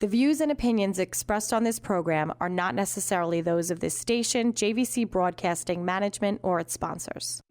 The views and opinions expressed on this program are not necessarily those of this station, JVC Broadcasting Management, or its sponsors.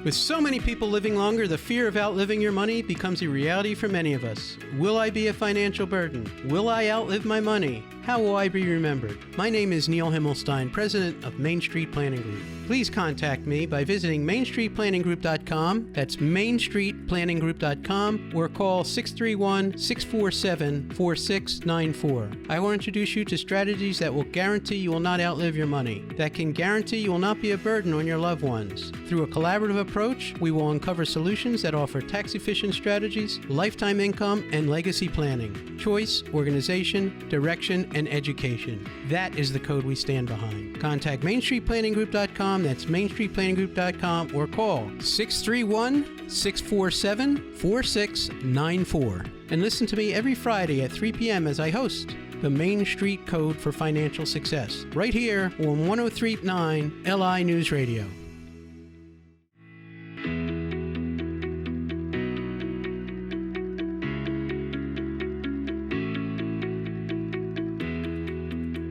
With so many people living longer, the fear of outliving your money becomes a reality for many of us. Will I be a financial burden? Will I outlive my money? How will I be remembered? My name is Neil Himmelstein, president of Main Street Planning Group. Please contact me by visiting mainstreetplanninggroup.com. That's mainstreetplanninggroup.com, or call 631-647-4694. I will introduce you to strategies that will guarantee you will not outlive your money, that can guarantee you will not be a burden on your loved ones. Through a collaborative approach, we will uncover solutions that offer tax-efficient strategies, lifetime income, and legacy planning, choice, organization, direction, and education. That is the code we stand behind. Contact mainstreetplanninggroup.com. That's mainstreetplanninggroup.com, or call 631-647-4694. And listen to me every Friday at 3 p.m. as I host the Main Street Code for Financial Success, right here on 103.9 LI News Radio.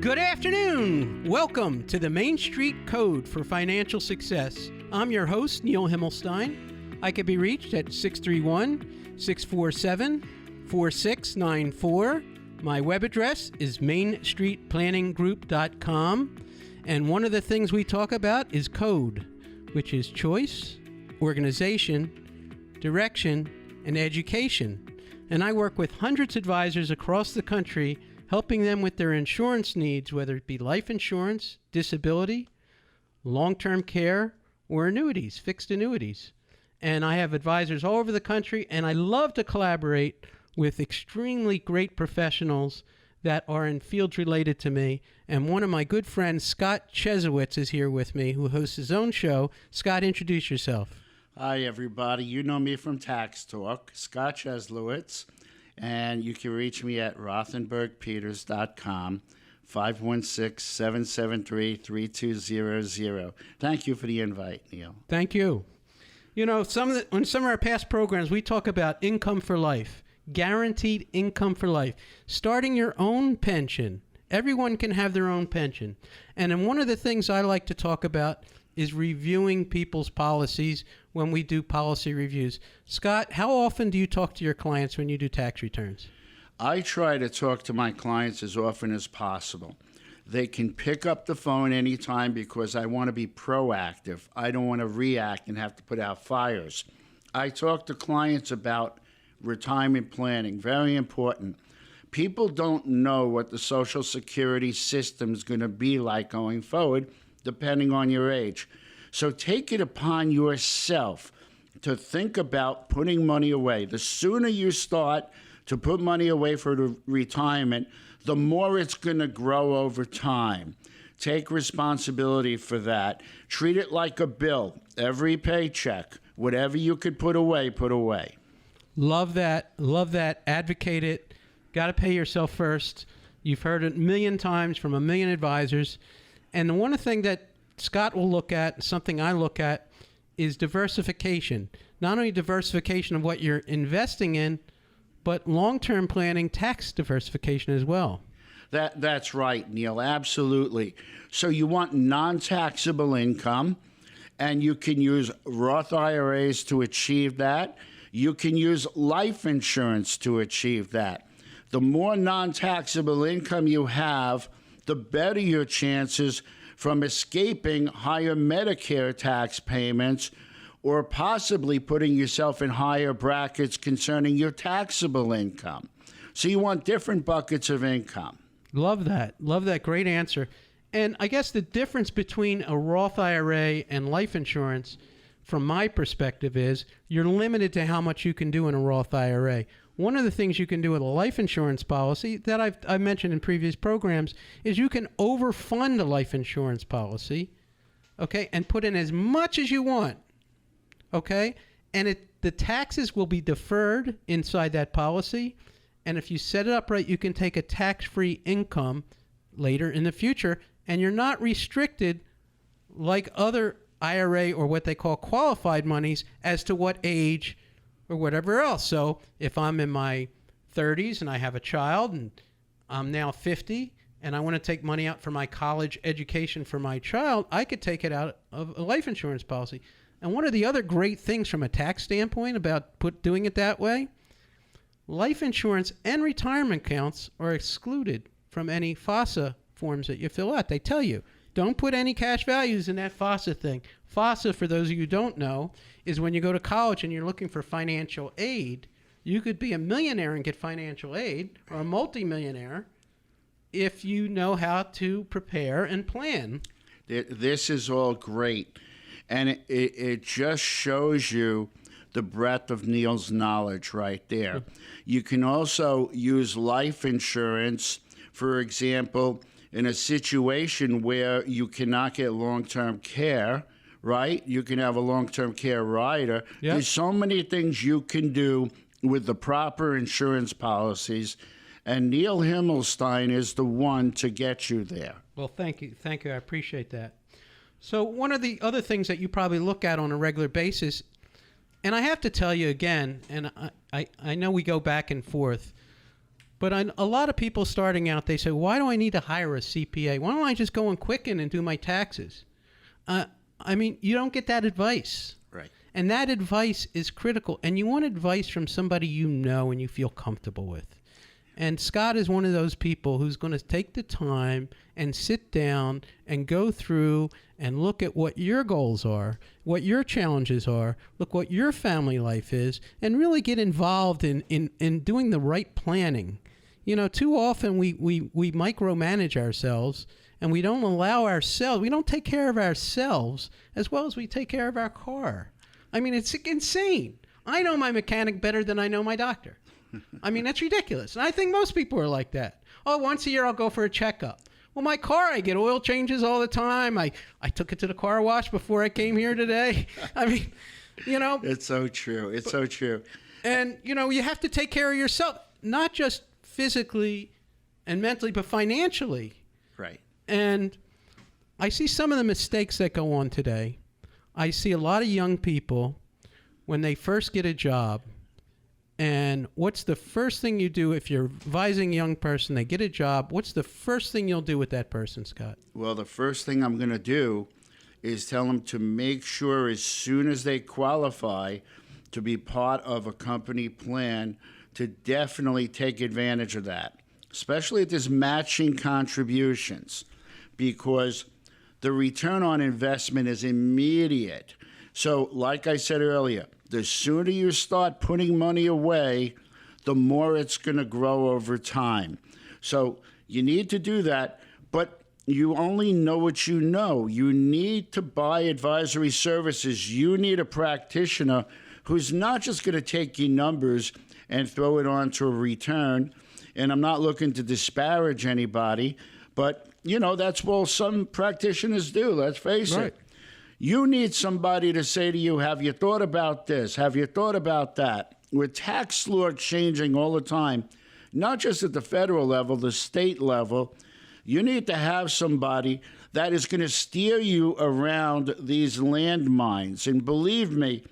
Good afternoon. Welcome to the Main Street Code for Financial Success. I'm your host, Neil Himmelstein. I can be reached at 631-647-4694. My web address is mainstreetplanninggroup.com. And one of the things we talk about is code, which is choice, organization, direction, and education. And I work with hundreds of advisors across the country, helping them with their insurance needs, whether it be life insurance, disability, long-term care, or annuities, fixed annuities. And I have advisors all over the country, and I love to collaborate with extremely great professionals that are in fields related to me. And one of my good friends, Scott Chesowitz, is here with me, who hosts his own show. Scott, introduce yourself. Hi, everybody. You know me from Tax Talk, Scott Chesowitz. And you can reach me at rothenbergpeters.com, 516-773-3200. Thank you for the invite, Neil. Thank you. You know, on some of our past programs, we talk about income for life, guaranteed income for life, starting your own pension. Everyone can have their own pension. And then one of the things I like to talk about is reviewing people's policies when we do policy reviews. Scott, how often do you talk to your clients when you do tax returns? I try to talk to my clients as often as possible. They can pick up the phone anytime because I want to be proactive. I don't want to react and have to put out fires. I talk to clients about retirement planning, very important. People don't know what the Social Security system is going to be like going forward, depending on your age. So take it upon yourself to think about putting money away. The sooner you start to put money away for retirement, the more it's going to grow over time. Take responsibility for that. Treat it like a bill. Every paycheck, whatever you could put away, put away. Love that. Love that. Advocate it. Got to pay yourself first. You've heard it a million times from a million advisors. And the one thing that Scott will look at, something I look at, is diversification. Not only diversification of what you're investing in, but long-term planning, tax diversification as well. That's right, Neil, absolutely. So you want non-taxable income, and you can use Roth IRAs to achieve that. You can use life insurance to achieve that. The more non-taxable income you have, the better your chances from escaping higher Medicare tax payments or possibly putting yourself in higher brackets concerning your taxable income. So you want different buckets of income. Love that. Love that. Great answer. And I guess the difference between a Roth IRA and life insurance, from my perspective, is you're limited to how much you can do in a Roth IRA. One of the things you can do with a life insurance policy that I've mentioned in previous programs is you can overfund a life insurance policy, okay, and put in as much as you want, okay? And the taxes will be deferred inside that policy. And if you set it up right, you can take a tax-free income later in the future, and you're not restricted like other IRA or what they call qualified monies as to what age or whatever else. So if I'm in my 30s and I have a child and I'm now 50 and I want to take money out for my college education for my child, I could take it out of a life insurance policy. And one of the other great things from a tax standpoint about doing it that way, life insurance and retirement accounts are excluded from any FASA forms that you fill out. They tell you, don't put any cash values in that FASA thing. FASA, for those of you who don't know, is when you go to college and you're looking for financial aid. You could be a millionaire and get financial aid, or a multimillionaire, if you know how to prepare and plan. This is all great. And it just shows you the breadth of Neil's knowledge right there. You can also use life insurance, for example, in a situation where you cannot get long-term care, right? You can have a long-term care rider. Yep. There's so many things you can do with the proper insurance policies, and Neil Himmelstein is the one to get you there. Well, thank you. Thank you. I appreciate that. So one of the other things that you probably look at on a regular basis, and I have to tell you again, and I know we go back and forth, but a lot of people starting out, they say, why do I need to hire a CPA? Why don't I just go in Quicken and do my taxes? I mean, you don't get that advice. Right. And that advice is critical. And you want advice from somebody you know and you feel comfortable with. And Scott is one of those people who's going to take the time and sit down and go through and look at what your goals are, what your challenges are, look what your family life is, and really get involved in doing the right planning. You know, too often we micromanage ourselves, and we don't allow ourselves, we don't take care of ourselves as well as we take care of our car. I mean, it's insane. I know my mechanic better than I know my doctor. I mean, that's ridiculous. And I think most people are like that. Oh, once a year I'll go for a checkup. Well, my car, I get oil changes all the time. I took it to the car wash before I came here today. I mean, you know. It's so true. It's so true. And, you know, you have to take care of yourself, not just physically and mentally, but financially. Right. And I see some of the mistakes that go on today. I see a lot of young people when they first get a job. And what's the first thing you do if you're advising a young person, they get a job, what's the first thing you'll do with that person, Scott? Well, the first thing I'm going to do is tell them to make sure as soon as they qualify to be part of a company plan to definitely take advantage of that, especially if there's matching contributions, because the return on investment is immediate. So like I said earlier, the sooner you start putting money away, the more it's going to grow over time. So you need to do that, but you only know what you know. You need to buy advisory services. You need a practitioner who's not just going to take your numbers and throw it onto a return. And I'm not looking to disparage anybody, but, you know, that's what some practitioners do, let's face it. You need somebody to say to you, have you thought about this? Have you thought about that? With tax law changing all the time, not just at the federal level, the state level, you need to have somebody that is going to steer you around these landmines. And believe me,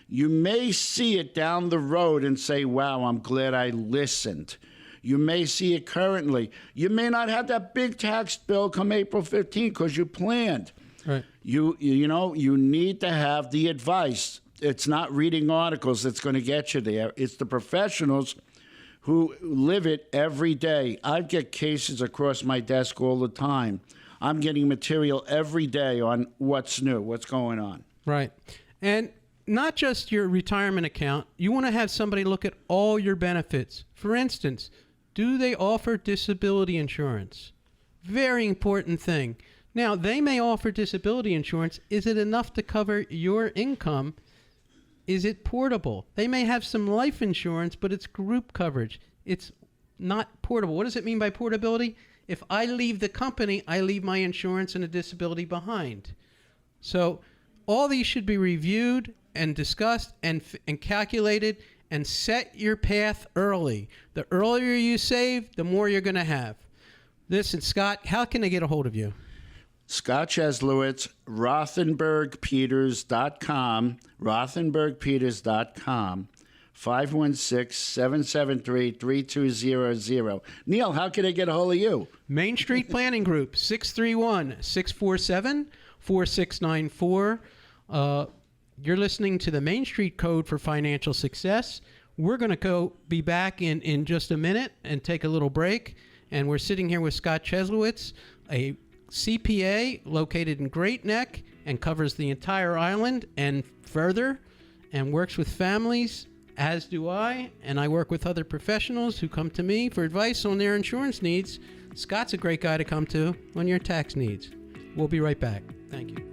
you may see it down the road and say, wow, I'm glad I listened. You may see it currently. You may not have that big tax bill come April 15th because you planned. Right. You know, you need to have the advice. It's not reading articles that's going to get you there. It's the professionals who live it every day. I get cases across my desk all the time. I'm getting material every day on what's new, what's going on. Right. And not just your retirement account. You want to have somebody look at all your benefits. For instance, do they offer disability insurance? Very important thing. Now, they may offer disability insurance. Is it enough to cover your income? Is it portable? They may have some life insurance, but it's group coverage. It's not portable. What does it mean by portability? If I leave the company, I leave my insurance and a disability behind. So all these should be reviewed and discussed and calculated, and set your path early. The earlier you save, the more you're going to have. Listen, Scott, how can they get a hold of you? Scott Cheslowitz, RothenbergPeters.com, RothenbergPeters.com, 516-773-3200. Neil, how can I get a hold of you? Main Street Planning Group, 631-647-4694. You're listening to the Main Street Code for Financial Success. We're going to be back in just a minute and take a little break. And we're sitting here with Scott Cheslowitz, a CPA located in Great Neck and covers the entire island and further, and works with families, as do I. And I work with other professionals who come to me for advice on their insurance needs. Scott's a great guy to come to on your tax needs. We'll be right back. Thank you.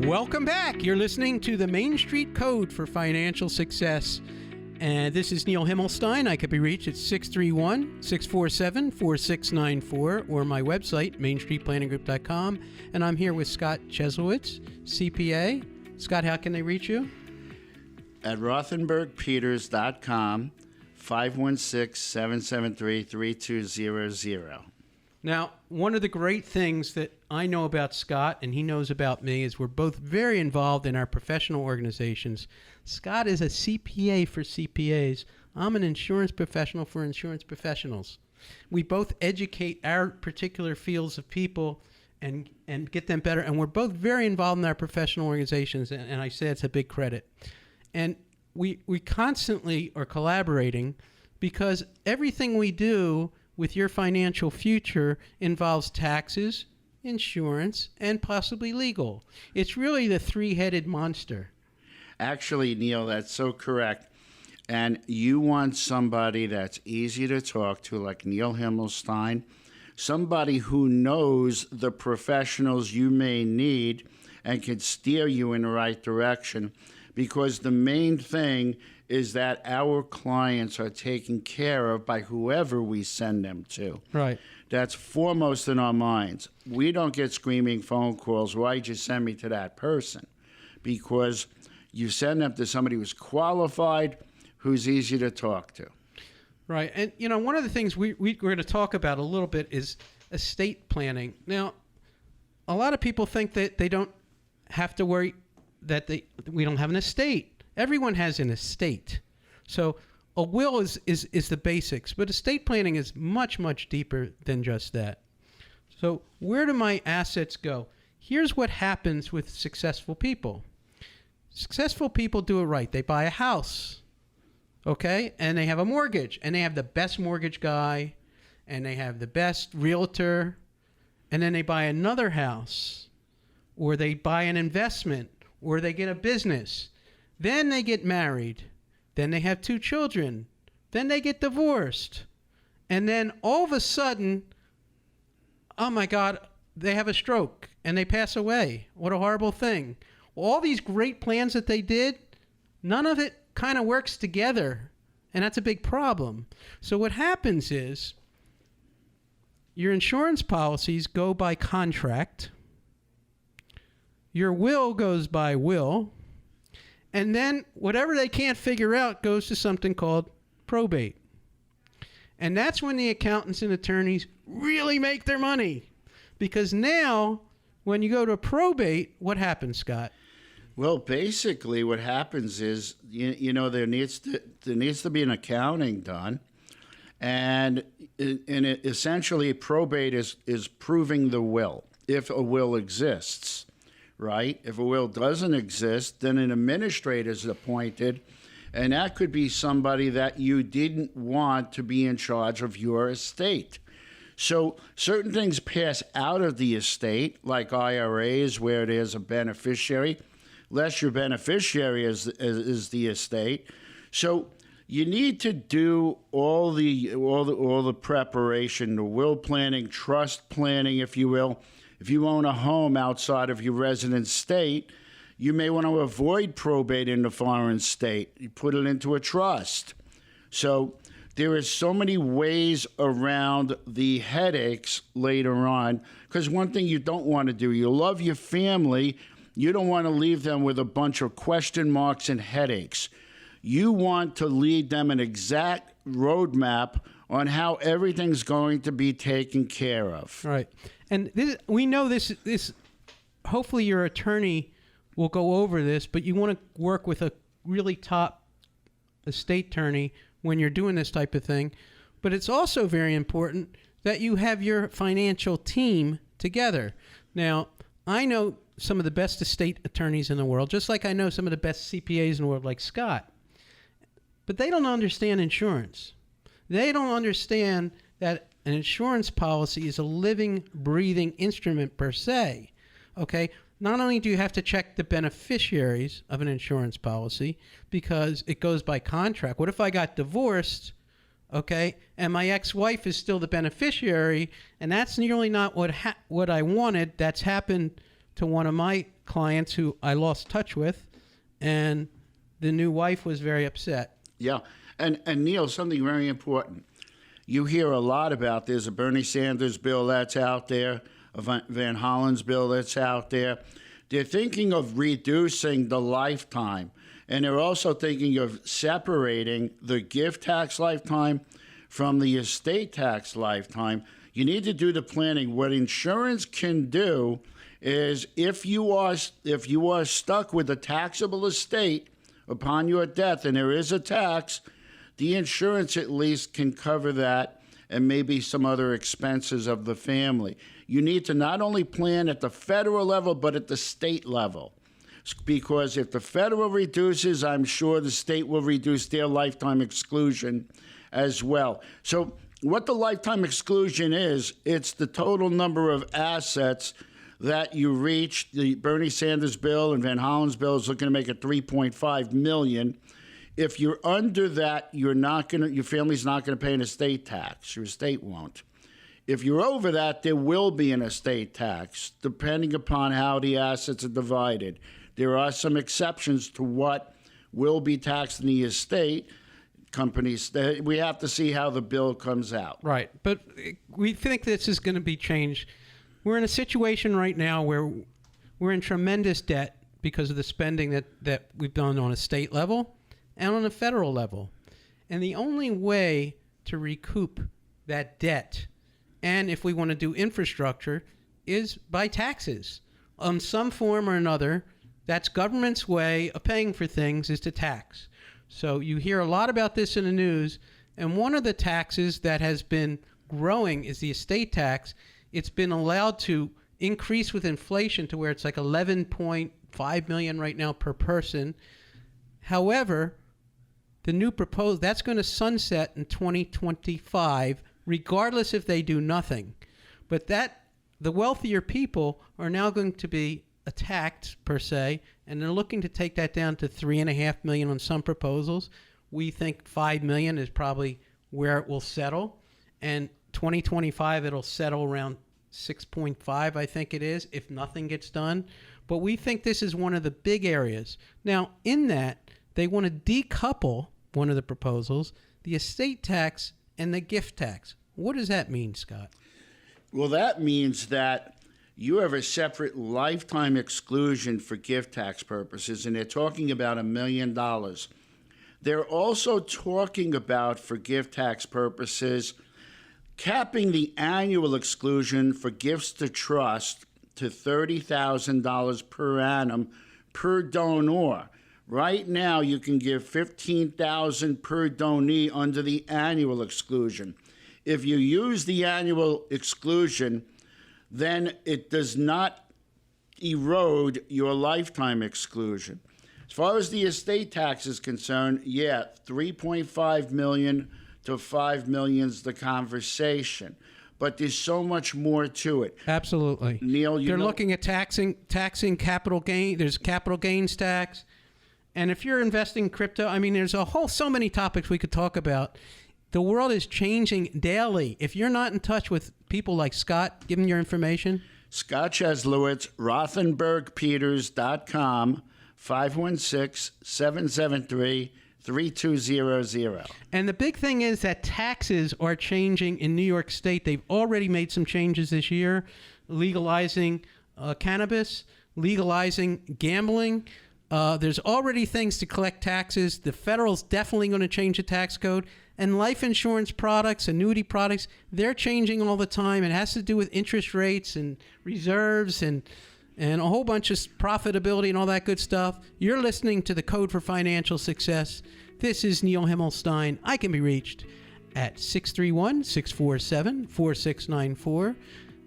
Welcome back. You're listening to the Main Street Code for Financial Success. And this is Neil Himmelstein. I could be reached at 631-647-4694 or my website, mainstreetplanninggroup.com. And I'm here with Scott Cheslowitz, CPA. Scott, how can they reach you? At rothenbergpeters.com, 516-773-3200. Now, one of the great things that I know about Scott and he knows about me is we're both very involved in our professional organizations. Scott is a CPA for CPAs. I'm an insurance professional for insurance professionals. We both educate our particular fields of people and get them better. And we're both very involved in our professional organizations. And I say it's a big credit. And we constantly are collaborating because everything we do with your financial future involves taxes, insurance, and possibly legal. It's really the three-headed monster. Actually, Neil, that's so correct. And you want somebody that's easy to talk to, like Neil Himmelstein, somebody who knows the professionals you may need and can steer you in the right direction, because the main thing is that our clients are taken care of by whoever we send them to. Right. That's foremost in our minds. We don't get screaming phone calls, why'd you send me to that person? Because you send them to somebody who's qualified, who's easy to talk to. Right. And, you know, one of the things we're going to talk about a little bit is estate planning. Now, a lot of people think that they don't have to worry that we don't have an estate. Everyone has an estate. So a will is the basics, but estate planning is much, much deeper than just that. So where do my assets go? Here's what happens with successful people. Successful people do it right. They buy a house, okay? And they have a mortgage, and they have the best mortgage guy, and they have the best realtor, and then they buy another house, or they buy an investment, or they get a business. Then they get married. Then they have 2 children. Then they get divorced. And then all of a sudden, oh my God, they have a stroke and they pass away. What a horrible thing. All these great plans that they did, none of it kind of works together. And that's a big problem. So what happens is your insurance policies go by contract. Your will goes by will. And then whatever they can't figure out goes to something called probate. And that's when the accountants and attorneys really make their money. Because now, when you go to probate, what happens, Scott? Well, basically what happens is, you know, there needs to be an accounting done. And essentially probate is proving the will, if a will exists. Right? If a will doesn't exist, then an administrator is appointed, and that could be somebody that you didn't want to be in charge of your estate. So certain things pass out of the estate, like IRAs, where there's a beneficiary, less your beneficiary is the estate. So you need to do all the preparation, the will planning, trust planning, if you will. If you own a home outside of your resident state, you may want to avoid probate in the foreign state. You put it into a trust. So there are so many ways around the headaches later on, because one thing you don't want to do, you love your family, you don't want to leave them with a bunch of question marks and headaches. You want to lead them an exact roadmap on how everything's going to be taken care of. Right. And we know this, hopefully your attorney will go over this, but you want to work with a really top estate attorney when you're doing this type of thing. But it's also very important that you have your financial team together. Now, I know some of the best estate attorneys in the world, just like I know some of the best CPAs in the world, like Scott. But they don't understand insurance. They don't understand that an insurance policy is a living, breathing instrument per se. Okay? Not only do you have to check the beneficiaries of an insurance policy because it goes by contract. What if I got divorced, okay, and my ex-wife is still the beneficiary, and that's nearly not what I wanted. That's happened to one of my clients who I lost touch with, and the new wife was very upset. Yeah. And Neil, something very important. You hear a lot about there's a Bernie Sanders bill that's out there, a Van Hollen's bill that's out there. They're thinking of reducing the lifetime, and they're also thinking of separating the gift tax lifetime from the estate tax lifetime. You need to do the planning. What insurance can do is if you are stuck with a taxable estate upon your death, and there is a tax, the insurance at least can cover that and maybe some other expenses of the family. You need to not only plan at the federal level, but at the state level. Because if the federal reduces, I'm sure the state will reduce their lifetime exclusion as well. So what the lifetime exclusion is, it's the total number of assets that you reach. The Bernie Sanders bill and Van Hollen's bill is looking to make it $3.5 million. If you're under that, your family's not going to pay an estate tax. Your estate won't. If you're over that, there will be an estate tax, depending upon how the assets are divided. There are some exceptions to what will be taxed in the estate. Companies, we have to see how the bill comes out. Right. But we think this is going to be changed. We're in a situation right now where we're in tremendous debt because of the spending that we've done on a state level and on a federal level. And the only way to recoup that debt, and if we want to do infrastructure, is by taxes. Some form or another, that's government's way of paying for things is to tax. So you hear a lot about this in the news, and one of the taxes that has been growing is the estate tax. It's been allowed to increase with inflation to where it's like $11.5 million right now per person. However, the new proposal, that's going to sunset in 2025, regardless if they do nothing. But the wealthier people are now going to be attacked, per se, and they're looking to take that down to $3.5 million on some proposals. We think $5 million is probably where it will settle. And 2025, it'll settle around 6.5, I think it is, if nothing gets done. But we think this is one of the big areas. Now, in that, they want to decouple one of the proposals, the estate tax and the gift tax. What does that mean, Scott? Well, that means that you have a separate lifetime exclusion for gift tax purposes, and they're talking about $1 million. They're also talking about, for gift tax purposes, capping the annual exclusion for gifts to trust to $30,000 per annum per donor. Right now, you can give $15,000 per donee under the annual exclusion. If you use the annual exclusion, then it does not erode your lifetime exclusion. As far as the estate tax is concerned, yeah, $3.5 million to $5 million is the conversation. But there's so much more to it. Absolutely. Neil, they're looking at taxing capital gain. There's capital gains tax. And if you're investing in crypto, I mean, there's so many topics we could talk about. The world is changing daily. If you're not in touch with people like Scott, give them your information. Scott Cheslowitz, RothenbergPeters.com, 516-773-3200. And the big thing is that taxes are changing in New York State. They've already made some changes this year, legalizing cannabis, legalizing gambling. There's already things to collect taxes. The federal's definitely going to change the tax code. And life insurance products, annuity products, they're changing all the time. It has to do with interest rates and reserves and a whole bunch of profitability and all that good stuff. You're listening to the Code for Financial Success. This is Neil Himmelstein. I can be reached at 631-647-4694.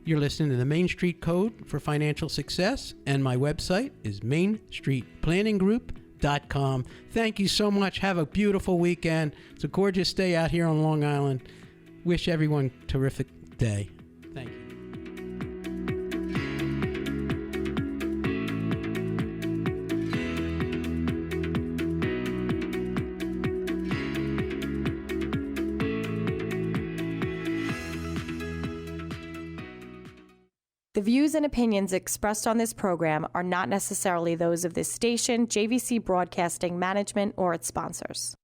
You're listening to the Main Street Code for Financial Success, and my website is mainstreetplanninggroup.com. Thank you so much. Have a beautiful weekend. It's a gorgeous day out here on Long Island. Wish everyone a terrific day. Thank you. The views and opinions expressed on this program are not necessarily those of this station, JVC Broadcasting Management, or its sponsors.